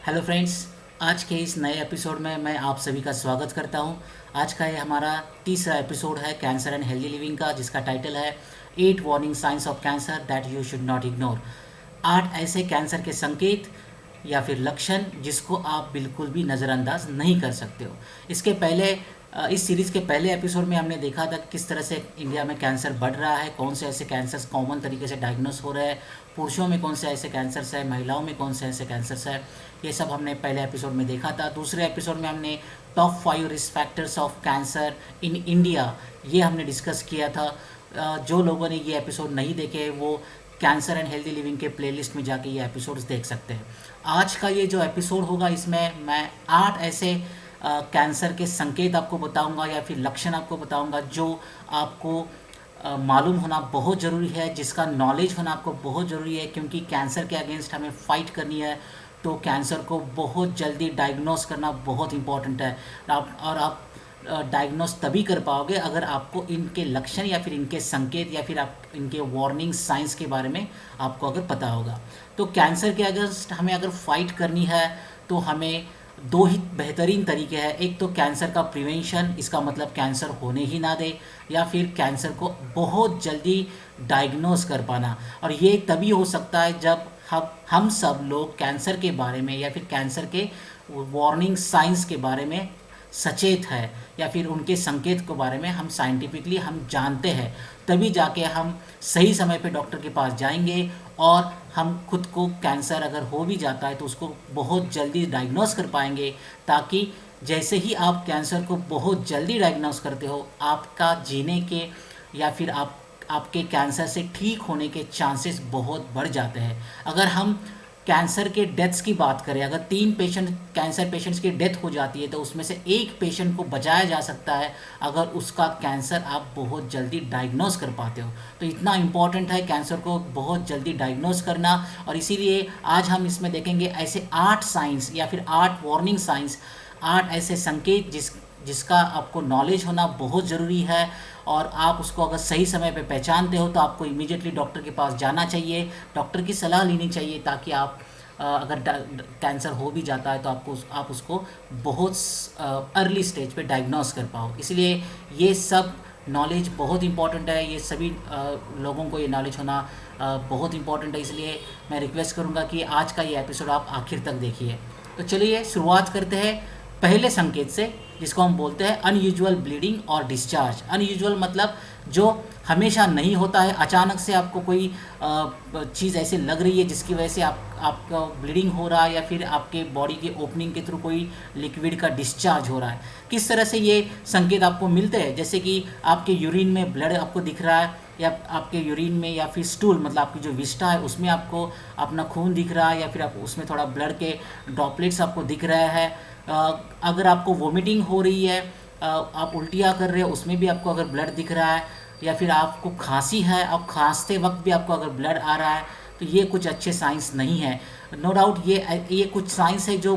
Hello friends. आज के इस नए एपिसोड में मैं आप सभी का स्वागत करता हूं। आज का ये हमारा तीसरा एपिसोड है कैंसर एंड हेल्दी लिविंग का, जिसका टाइटल है 8 warning science of cancer that you should not ignore. 8 ऐसे कैंसर के संकेत या फिर लक्षण जिसको आप बिल्कुल भी नज़रअंदाज नहीं कर सकते हो। इसके पहले इस सीरीज़ के पहले एपिसोड में हमने देखा था कि किस तरह से इंडिया में कैंसर बढ़ रहा है, कौन से ऐसे कैंसर्स कॉमन तरीके से डायग्नोस हो रहे हैं, पुरुषों में कौन से ऐसे कैंसर्स है, महिलाओं में कौन से ऐसे कैंसर्स है। ये सब हमने पहले एपिसोड में देखा था। दूसरे एपिसोड में हमने top 5 risk factors of cancer in India ये हमने डिस्कस किया था। जो लोगों ने ये एपिसोड नहीं देखे वो कैंसर एंड हेल्दी लिविंग के प्लेलिस्ट में जाके ये एपिसोड्स देख सकते हैं। आज का ये जो एपिसोड होगा इसमें मैं 8 ऐसे कैंसर के संकेत आपको बताऊंगा या फिर लक्षण आपको बताऊंगा जो आपको मालूम होना बहुत ज़रूरी है, जिसका नॉलेज होना आपको बहुत ज़रूरी है, क्योंकि कैंसर के अगेंस्ट हमें फ़ाइट करनी है। तो कैंसर को बहुत जल्दी डायग्नोस करना बहुत इम्पॉर्टेंट है। आप डायग्नोस तभी कर पाओगे अगर आपको इनके लक्षण या फिर इनके संकेत या फिर आप इनके वार्निंग साइंस के बारे में आपको अगर पता होगा। तो कैंसर के अगेंस्ट हमें अगर फाइट करनी है तो हमें दो ही बेहतरीन तरीके हैं। एक तो कैंसर का प्रिवेंशन, इसका मतलब कैंसर होने ही ना दे, या फिर कैंसर को बहुत जल्दी डायग्नोस कर पाना। और ये तभी हो सकता है जब हम सब लोग कैंसर के बारे में या फिर कैंसर के वार्निंग साइंस के बारे में सचेत है या फिर उनके संकेत के बारे में हम साइंटिफिकली हम जानते हैं। तभी जाके हम सही समय पे डॉक्टर के पास जाएंगे और हम खुद को कैंसर अगर हो भी जाता है तो उसको बहुत जल्दी डायग्नोस कर पाएंगे, ताकि जैसे ही आप कैंसर को बहुत जल्दी डायग्नोस करते हो आपका जीने के या फिर आपके कैंसर से ठीक होने के चांसेस बहुत बढ़ जाते हैं। अगर हम कैंसर के डेथ्स की बात करें, अगर 3 कैंसर पेशेंट्स की डेथ हो जाती है तो उसमें से एक पेशेंट को बचाया जा सकता है अगर उसका कैंसर आप बहुत जल्दी डायग्नोस कर पाते हो। तो इतना इम्पॉर्टेंट है कैंसर को बहुत जल्दी डायग्नोस करना। और इसीलिए आज हम इसमें देखेंगे ऐसे 8 साइंस या फिर 8 वार्निंग साइंस, 8 ऐसे संकेत जिसका आपको नॉलेज होना बहुत ज़रूरी है। और आप उसको अगर सही समय पे पहचानते हो तो आपको इमीडिएटली डॉक्टर के पास जाना चाहिए, डॉक्टर की सलाह लेनी चाहिए, ताकि आप अगर कैंसर हो भी जाता है तो आप उसको बहुत अर्ली स्टेज पे डायग्नोस कर पाओ। इसलिए ये सब नॉलेज बहुत इंपॉर्टेंट है। ये सभी लोगों को ये नॉलेज होना बहुत इंपॉर्टेंट है। इसलिए मैं रिक्वेस्ट करूँगा कि आज का ये एपिसोड आप आखिर तक देखिए। तो चलिए शुरुआत करते हैं पहले संकेत से, जिसको हम बोलते हैं अनयूजुअल ब्लीडिंग और डिस्चार्ज। अनयूजुअल मतलब जो हमेशा नहीं होता है, अचानक से आपको कोई चीज़ ऐसे लग रही है जिसकी वजह से आपका ब्लीडिंग हो रहा है या फिर आपके बॉडी के ओपनिंग के थ्रू कोई लिक्विड का डिस्चार्ज हो रहा है। किस तरह से ये संकेत आपको मिलते हैं? जैसे कि आपके यूरिन में ब्लड आपको दिख रहा है, या आपके यूरिन में या फिर स्टूल मतलब आपकी जो विष्ठा है उसमें आपको अपना खून दिख रहा है, या फिर आप उसमें थोड़ा ब्लड के ड्रॉपलेट्स आपको दिख रहे हैं। अगर आपको वोमिटिंग हो रही है, आप उल्टियाँ कर रहे हो, उसमें भी आपको अगर ब्लड दिख रहा है, या फिर आपको खांसी है, आप खांसते वक्त भी आपको अगर ब्लड आ रहा है, तो ये कुछ अच्छे साइंस नहीं है। नो डाउट ये कुछ साइंस है जो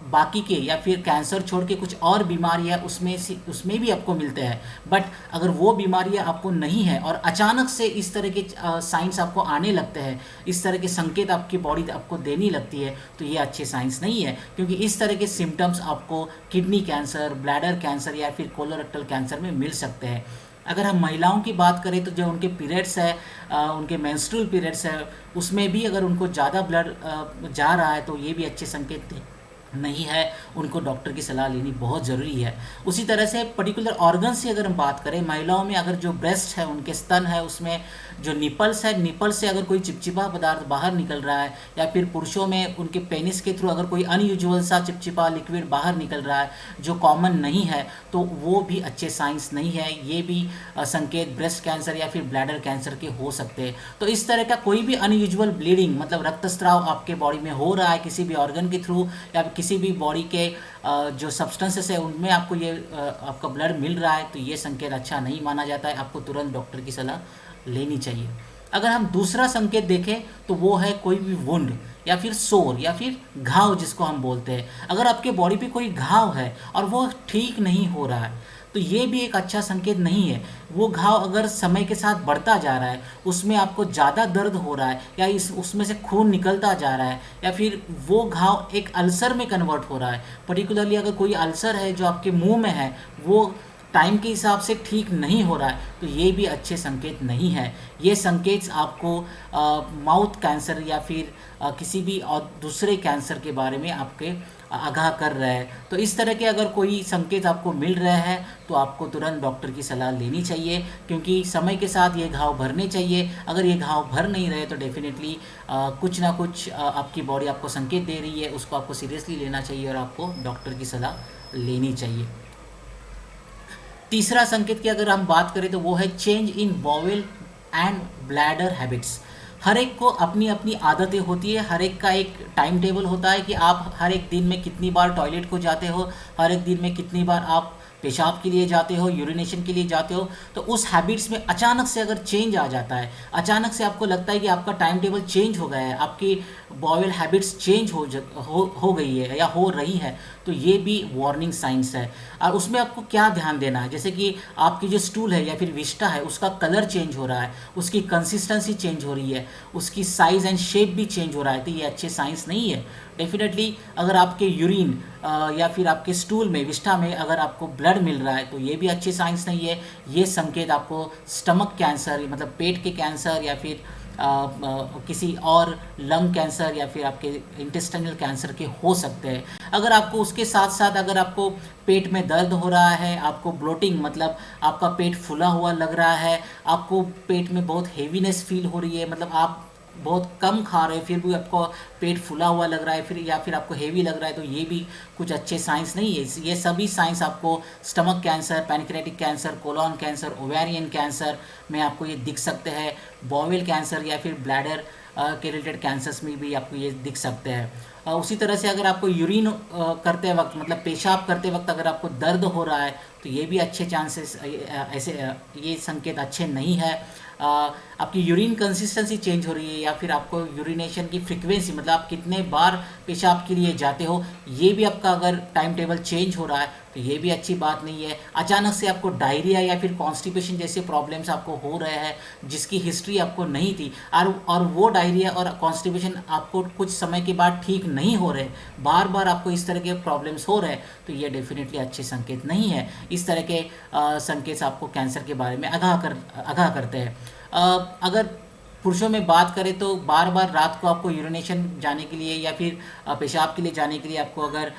बाकी के या फिर कैंसर छोड़ के कुछ और बीमारियाँ उसमें भी आपको मिलते हैं। बट अगर वो बीमारियाँ आपको नहीं है और अचानक से इस तरह के साइंस आपको आने लगते हैं, इस तरह के संकेत आपकी बॉडी आपको देनी लगती है, तो ये अच्छे साइंस नहीं है। क्योंकि इस तरह के सिम्टम्स आपको किडनी कैंसर, ब्लैडर कैंसर या फिर कोलोरेक्टल कैंसर में मिल सकते हैं। अगर हम महिलाओं की बात करें तो जो उनके पीरियड्स है, उनके मेंस्ट्रुअल पीरियड्स है, उसमें भी अगर उनको ज़्यादा ब्लड जा रहा है तो ये भी अच्छे संकेत नहीं है, उनको डॉक्टर की सलाह लेनी बहुत ज़रूरी है। उसी तरह से पर्टिकुलर ऑर्गन से अगर हम बात करें, महिलाओं में अगर जो ब्रेस्ट है, उनके स्तन है, उसमें जो निपल्स है, निपल से अगर कोई चिपचिपा पदार्थ बाहर निकल रहा है, या फिर पुरुषों में उनके पेनिस के थ्रू अगर कोई अनयूजुअल सा चिपचिपा लिक्विड बाहर निकल रहा है जो कॉमन नहीं है, तो वो भी अच्छे साइंस नहीं है। ये भी संकेत ब्रेस्ट कैंसर या फिर ब्लैडर कैंसर के हो सकते हैं। तो इस तरह का कोई भी अनयूजुअल ब्लीडिंग मतलब रक्तस्राव आपके बॉडी में हो रहा है किसी भी ऑर्गन के थ्रू, या किसी भी बॉडी के जो सब्सटेंसेस है उनमें आपको ये आपका ब्लड मिल रहा है, तो ये संकेत अच्छा नहीं माना जाता है। आपको तुरंत डॉक्टर की सलाह लेनी चाहिए। अगर हम दूसरा संकेत देखें तो वो है कोई भी वुंड या फिर सोर या फिर घाव जिसको हम बोलते हैं। अगर आपके बॉडी पे कोई घाव है और वो ठीक नहीं हो रहा है, तो ये भी एक अच्छा संकेत नहीं है। वो घाव अगर समय के साथ बढ़ता जा रहा है, उसमें आपको ज़्यादा दर्द हो रहा है, या उसमें से खून निकलता जा रहा है, या फिर वो घाव एक अल्सर में कन्वर्ट हो रहा है, पर्टिकुलरली अगर कोई अल्सर है जो आपके मुंह में है, वो टाइम के हिसाब से ठीक नहीं हो रहा है, तो ये भी अच्छे संकेत नहीं है। ये संकेत आपको माउथ कैंसर या फिर किसी भी और दूसरे कैंसर के बारे में आपके आगाह कर रहा है। तो इस तरह के अगर कोई संकेत आपको मिल रहा है तो आपको तुरंत डॉक्टर की सलाह लेनी चाहिए, क्योंकि समय के साथ ये घाव भरने चाहिए। अगर ये घाव भर नहीं रहे तो डेफिनेटली कुछ ना कुछ आपकी बॉडी आपको संकेत दे रही है, उसको आपको सीरियसली लेना चाहिए और आपको डॉक्टर की सलाह लेनी चाहिए। तीसरा संकेत की अगर हम बात करें तो वो है change in bowel and bladder habits. हर एक को अपनी अपनी आदतें होती है, हर एक का एक टाइम टेबल होता है कि आप हर एक दिन में कितनी बार टॉयलेट को जाते हो, हर एक दिन में कितनी बार आप पेशाब के लिए जाते हो, यूरिनेशन के लिए जाते हो। तो उस हैबिट्स में अचानक से अगर चेंज आ जाता है, अचानक से आपको लगता है कि आपका टाइम टेबल चेंज हो गया है, आपकी बॉवेल हैबिट्स चेंज हो गई है या हो रही है, तो ये भी वार्निंग साइंस है। और उसमें आपको क्या ध्यान देना है, जैसे कि आपकी जो स्टूल है या फिर विष्ठा है, उसका कलर चेंज हो रहा है, उसकी कंसिस्टेंसी चेंज हो रही है, उसकी साइज़ एंड शेप भी चेंज हो रहा है, तो ये अच्छे साइंस नहीं है। डेफिनेटली अगर आपके यूरिन या फिर आपके स्टूल में, विष्ठा में अगर आपको ब्लड मिल रहा है तो ये भी अच्छे साइंस नहीं है। ये संकेत आपको स्टमक कैंसर मतलब पेट के कैंसर या फिर किसी और लंग कैंसर या फिर आपके इंटेस्टाइनल कैंसर के हो सकते हैं। अगर आपको उसके साथ साथ अगर आपको पेट में दर्द हो रहा है, आपको ब्लोटिंग मतलब आपका पेट फूला हुआ लग रहा है, आपको पेट में बहुत हेवीनेस फील हो रही है, मतलब आप बहुत कम खा रहे हैं फिर भी आपको पेट फूला हुआ लग रहा है, फिर या फिर आपको हेवी लग रहा है, तो ये भी कुछ अच्छे साइंस नहीं है। ये सभी साइंस आपको stomach cancer, pancreatic cancer, colon cancer, ovarian cancer में आपको ये दिख सकते हैं। बॉवेल कैंसर या फिर ब्लैडर के रिलेटेड कैंसर्स में भी आपको ये दिख सकते हैं। उसी तरह से अगर आपको यूरिन करते वक्त मतलब पेशाब करते वक्त अगर आपको दर्द हो रहा है तो ये भी अच्छे चांसेस ऐसे ये संकेत अच्छे नहीं है। आपकी यूरिन कंसिस्टेंसी चेंज हो रही है या फिर आपको यूरिनेशन की फ्रीक्वेंसी मतलब आप कितने बार पेशाब के लिए जाते हो, ये भी आपका अगर टाइम टेबल चेंज हो रहा है तो ये भी अच्छी बात नहीं है। अचानक से आपको डायरिया या फिर कॉन्स्टिपेशन जैसे प्रॉब्लम्स आपको हो रहे हैं जिसकी हिस्ट्री आपको नहीं थी, और वो डायरिया और कॉन्स्टिपेशन आपको कुछ समय के बाद ठीक नहीं हो रहे, बार बार आपको इस तरह के प्रॉब्लम्स हो रहे हैं, तो ये डेफिनेटली अच्छे संकेत नहीं है। इस तरह के संकेत आपको कैंसर के बारे में आगाह करते हैं। अगर पुरुषों में बात करें तो बार बार रात को आपको यूरिनेशन जाने के लिए या फिर पेशाब के लिए जाने के लिए आपको अगर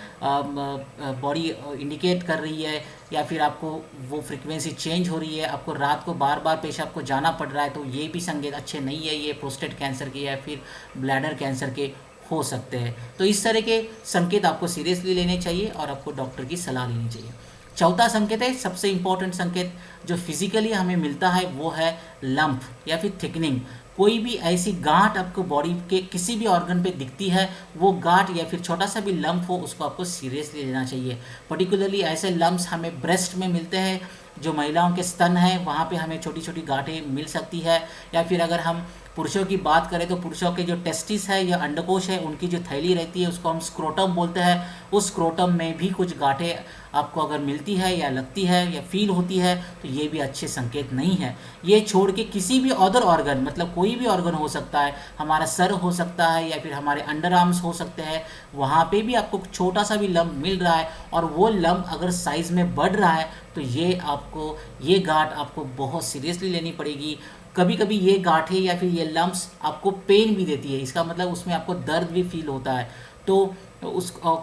बॉडी इंडिकेट कर रही है या फिर आपको वो फ्रीक्वेंसी चेंज हो रही है, आपको रात को बार बार पेशाब को जाना पड़ रहा है, तो ये भी संकेत अच्छे नहीं है। ये प्रोस्टेट कैंसर के या फिर ब्लैडर कैंसर के हो सकते हैं। तो इस तरह के संकेत आपको सीरियसली लेने चाहिए और आपको डॉक्टर की सलाह लेनी चाहिए। चौथा संकेत है सबसे इम्पोर्टेंट संकेत जो फिजिकली हमें मिलता है, वो है लंप या फिर थिकनिंग। कोई भी ऐसी गांठ आपको बॉडी के किसी भी ऑर्गन पे दिखती है, वो गांठ या फिर छोटा सा भी लंप हो, उसको आपको सीरियसली लेना चाहिए। पर्टिकुलरली ऐसे लंप्स हमें ब्रेस्ट में मिलते हैं, जो महिलाओं के स्तन हैं वहाँ पे हमें छोटी छोटी गांठें मिल सकती है। या फिर अगर हम पुरुषों की बात करें तो पुरुषों के जो टेस्टिस है या अंडकोश है, उनकी जो थैली रहती है उसको हम स्क्रोटम बोलते हैं, उस स्क्रोटम में भी कुछ गांठें आपको अगर मिलती है या लगती है या फील होती है, तो ये भी अच्छे संकेत नहीं है। ये छोड़ के किसी भी अदर ऑर्गन मतलब कोई भी ऑर्गन हो सकता है, हमारा सर हो सकता है या फिर हमारे अंडर आर्म्स हो सकते हैं, वहाँ पे भी आपको छोटा सा भी लंप मिल रहा है और वो लंप अगर साइज़ में बढ़ रहा है, तो ये गांठ आपको बहुत सीरियसली लेनी पड़ेगी। कभी कभी ये गांठें या फिर ये लम्प्स आपको पेन भी देती है, इसका मतलब उसमें आपको दर्द भी फील होता है। तो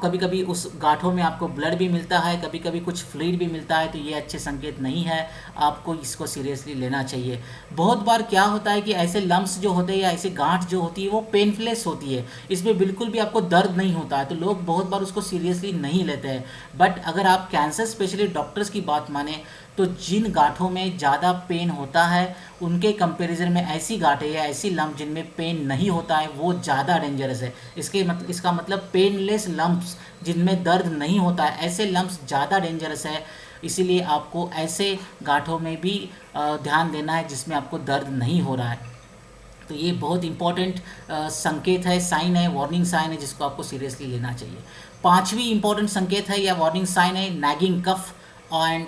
कभी कभी उस गांठों में आपको ब्लड भी मिलता है, कभी कभी कुछ फ्लूइड भी मिलता है, तो ये अच्छे संकेत नहीं है, आपको इसको सीरियसली लेना चाहिए। बहुत बार क्या होता है कि ऐसे लम्प्स जो होते हैं या ऐसे गांठ जो होती है वो पेनफुलेस होती है, इसमें बिल्कुल भी आपको दर्द नहीं होता है, तो लोग बहुत बार उसको सीरियसली नहीं लेते हैं। बट अगर आप कैंसर स्पेशलिस्ट डॉक्टर्स की बात माने तो जिन गांठों में ज़्यादा पेन होता है उनके कंपैरिजन में ऐसी गांठें या ऐसी लंप जिनमें पेन नहीं होता है वो ज़्यादा डेंजरस है। इसका मतलब पेनलेस लंप्स जिनमें दर्द नहीं होता है, ऐसे लंप्स ज़्यादा डेंजरस है। इसीलिए आपको ऐसे गांठों में भी ध्यान देना है जिसमें आपको दर्द नहीं हो रहा है। तो ये बहुत इंपॉर्टेंट संकेत है, साइन है, वार्निंग साइन है, जिसको आपको सीरियसली लेना चाहिए। पांचवी इंपॉर्टेंट संकेत है या वार्निंग साइन है नैगिंग कफ एंड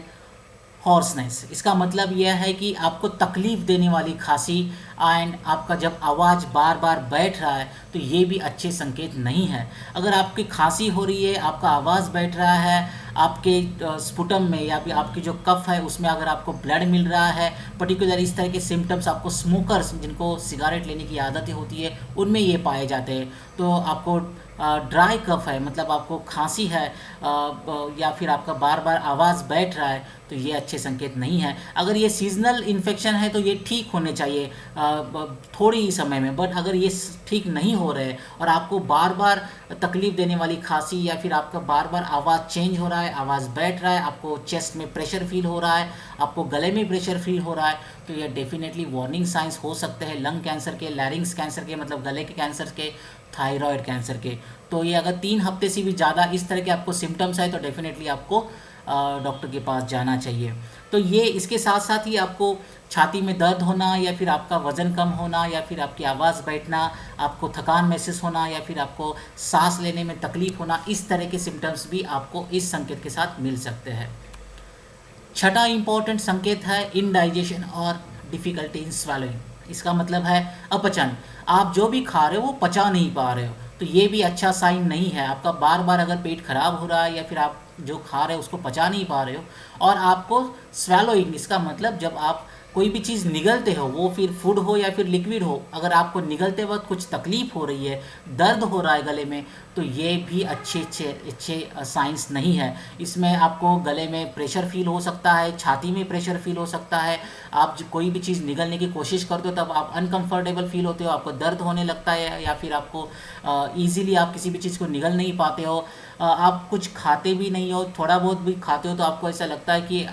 हॉर्सनेस, इसका मतलब यह है कि आपको तकलीफ़ देने वाली खांसी एंड आपका जब आवाज़ बार बार बैठ रहा है तो ये भी अच्छे संकेत नहीं है। अगर आपकी खांसी हो रही है, आपका आवाज़ बैठ रहा है, आपके स्पुटम में या फिर आपकी जो कफ है उसमें अगर आपको ब्लड मिल रहा है, पर्टिकुलर इस तरह के सिम्टम्स आपको स्मोकर्स जिनको सिगारेट लेने की आदतें होती है उनमें ये पाए जाते हैं। तो आपको ड्राई कफ है, मतलब आपको खांसी है, या फिर आपका बार बार आवाज़ बैठ रहा है, तो ये अच्छे संकेत नहीं है। अगर ये सीजनल इन्फेक्शन है तो ये ठीक होने चाहिए थोड़ी ही समय में, बट अगर ये ठीक नहीं हो रहे और आपको बार बार तकलीफ़ देने वाली खांसी या फिर आपका बार बार आवाज़ चेंज हो रहा है, आवाज़ बैठ रहा है, आपको चेस्ट में प्रेशर फील हो रहा है, आपको गले में प्रेशर फील हो रहा है, तो ये डेफिनेटली वार्निंग साइंस हो सकते हैं लंग कैंसर के, लैरिंग्स कैंसर के मतलब गले के कैंसर के, थायराइड कैंसर के। तो ये अगर 3 हफ्ते से भी ज़्यादा इस तरह के आपको सिम्टम्स है तो डेफिनेटली आपको डॉक्टर के पास जाना चाहिए। तो ये इसके साथ साथ ही आपको छाती में दर्द होना या फिर आपका वज़न कम होना या फिर आपकी आवाज़ बैठना, आपको थकान महसूस होना या फिर आपको सांस लेने में तकलीफ़ होना, इस तरह के सिम्टम्स भी आपको इस संकेत के साथ मिल सकते हैं। छठा इम्पोर्टेंट संकेत है इनडाइजेशन और डिफ़िकल्टी इन स्वेलोइंग। इसका मतलब है अपचन। आप जो भी खा रहे हो वो पचा नहीं पा रहे हो, तो ये भी अच्छा साइन नहीं है। आपका बार बार अगर पेट खराब हो रहा है या फिर आप जो खा रहे हो उसको पचा नहीं पा रहे हो और आपको स्वेलोइंग, इसका मतलब जब आप कोई भी चीज़ निगलते हो, वो फिर फूड हो या फिर लिक्विड हो, अगर आपको निगलते वक्त कुछ तकलीफ़ हो रही है, दर्द हो रहा है गले में, तो ये भी अच्छे साइंस नहीं है। इसमें आपको गले में प्रेशर फील हो सकता है, छाती में प्रेशर फील हो सकता है, आप कोई भी चीज़ निगलने की कोशिश करते हो तब आप अनकंफर्टेबल फील होते हो, आपको दर्द होने लगता है या फिर आपको ईज़िली आप किसी भी चीज़ को निगल नहीं पाते हो, आप कुछ खाते भी नहीं हो, थोड़ा बहुत भी खाते हो तो आपको ऐसा लगता है कि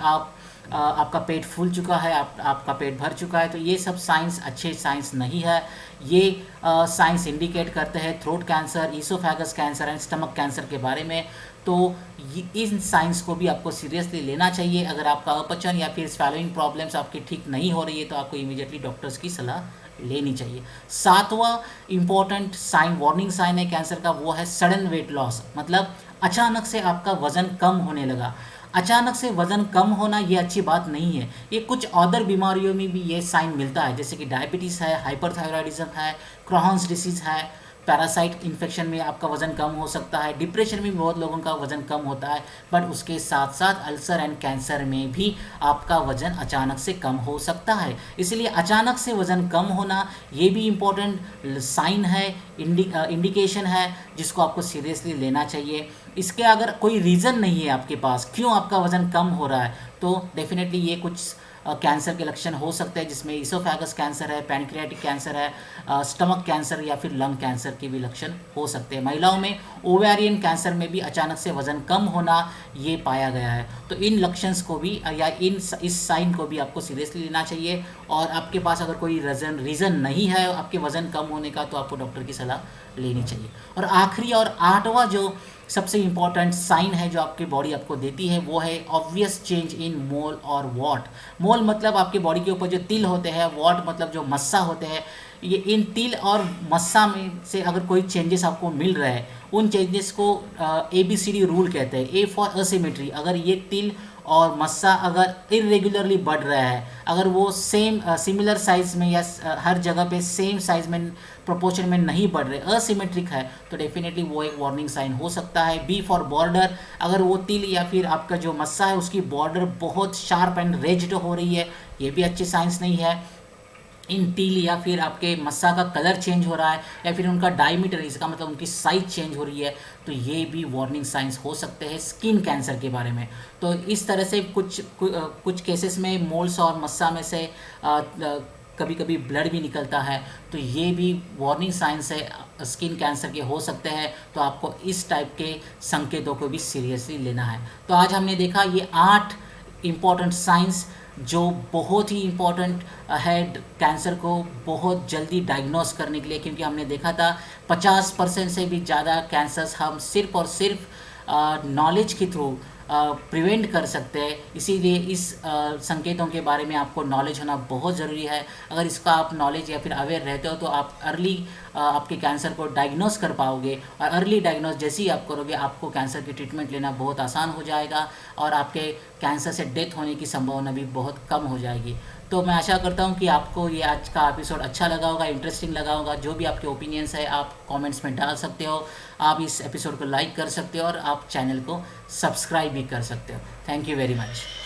आपका पेट फूल चुका है, आपका पेट भर चुका है। तो ये सब साइंस अच्छे साइंस नहीं है। ये साइंस इंडिकेट करते हैं throat cancer, oesophagus cancer and stomach cancer के बारे में। तो इन साइंस को भी आपको सीरियसली लेना चाहिए। अगर आपका अपचन या फिर स्वेलोइंग प्रॉब्लम्स आपकी ठीक नहीं हो रही है तो आपको इमीडिएटली डॉक्टर्स की सलाह लेनी चाहिए। सातवां इम्पॉर्टेंट साइन, वार्निंग साइन है कैंसर का, वो है सडन वेट लॉस। मतलब अचानक से आपका वज़न कम होने लगा। अचानक से वज़न कम होना ये अच्छी बात नहीं है। ये कुछ अदर बीमारियों में भी ये साइन मिलता है, जैसे कि डायबिटीज़ है, हाइपरथायरॉयडिज्म है, क्रोहन्स डिसीज़ है, पैरासाइट इन्फेक्शन में आपका वज़न कम हो सकता है, डिप्रेशन में भी बहुत लोगों का वज़न कम होता है, बट उसके साथ साथ अल्सर एंड कैंसर में भी आपका वज़न अचानक से कम हो सकता है। इसलिए अचानक से वज़न कम होना ये भी इम्पोर्टेंट साइन है, इंडिकेशन है, जिसको आपको सीरियसली लेना चाहिए। इसके अगर कोई रीज़न नहीं है आपके पास क्यों आपका वज़न कम हो रहा है, तो डेफिनेटली ये कुछ कैंसर के लक्षण हो सकते हैं, जिसमें ईसोफेगस कैंसर है, पैनक्रियाटिक कैंसर है, स्टमक कैंसर या फिर लंग कैंसर के भी लक्षण हो सकते हैं। महिलाओं में ओवेरियन कैंसर में भी अचानक से वज़न कम होना ये पाया गया है। तो इन लक्षणों को भी या इस साइन को भी आपको सीरियसली लेना चाहिए। और आपके पास अगर कोई रीज़न नहीं है आपके वज़न कम होने का, तो आपको डॉक्टर की सलाह लेनी चाहिए। और आखिरी और आठवां जो सबसे इम्पॉर्टेंट साइन है जो आपकी बॉडी आपको देती है, वो है ऑब्वियस चेंज इन मोल और वॉट। मोल मतलब आपके बॉडी के ऊपर जो तिल होते हैं, वॉट मतलब जो मस्सा होते हैं। ये इन तिल और मस्सा में से अगर कोई चेंजेस आपको मिल रहे हैं, उन चेंजेस को ABCD रूल कहते हैं। ए फॉर असिमेट्री, अगर ये तिल और मस्सा अगर इरेगुलरली बढ़ रहा है, अगर वो सेम सिमिलर साइज़ में या हर जगह पे सेम साइज़ में प्रोपोर्शन में नहीं बढ़ रहे, असिमेट्रिक है, तो डेफिनेटली वो एक वार्निंग साइन हो सकता है। बी फॉर बॉर्डर, अगर वो तिल या फिर आपका जो मस्सा है उसकी बॉर्डर बहुत शार्प एंड रेज्ड हो रही है, ये भी अच्छे साइंस नहीं है। इन तिल या फिर आपके मस्सा का कलर चेंज हो रहा है या फिर उनका डायमीटर, इसका मतलब उनकी साइज़ चेंज हो रही है, तो ये भी वार्निंग साइंस हो सकते हैं स्किन कैंसर के बारे में। तो इस तरह से कुछ केसेस में मोल्स और मस्सा में से कभी कभी ब्लड भी निकलता है, तो ये भी वार्निंग साइंस है स्किन कैंसर के हो सकते हैं। तो आपको इस टाइप के संकेतों को भी सीरियसली लेना है। तो आज हमने देखा ये 8 इम्पॉर्टेंट साइंस जो बहुत ही इम्पॉर्टेंट है कैंसर को बहुत जल्दी डायग्नोस करने के लिए, क्योंकि हमने देखा था 50% से भी ज़्यादा कैंसर्स हम सिर्फ़ और सिर्फ नॉलेज के थ्रू प्रिवेंट कर सकते हैं। इसीलिए इस संकेतों के बारे में आपको नॉलेज होना बहुत ज़रूरी है। अगर इसका आप नॉलेज या फिर अवेयर रहते हो तो आप अर्ली आपके कैंसर को डायग्नोस कर पाओगे। और अर्ली डायग्नोस जैसे ही आप करोगे, आपको कैंसर की ट्रीटमेंट लेना बहुत आसान हो जाएगा और आपके कैंसर से डेथ होने की संभावना भी बहुत कम हो जाएगी। तो मैं आशा करता हूँ कि आपको ये आज का एपिसोड अच्छा लगा होगा, इंटरेस्टिंग लगा होगा। जो भी आपके ओपिनियंस है आप कमेंट्स में डाल सकते हो। आप इस एपिसोड को लाइक कर सकते हो और आप चैनल को सब्सक्राइब भी कर सकते हो। Thank you very much.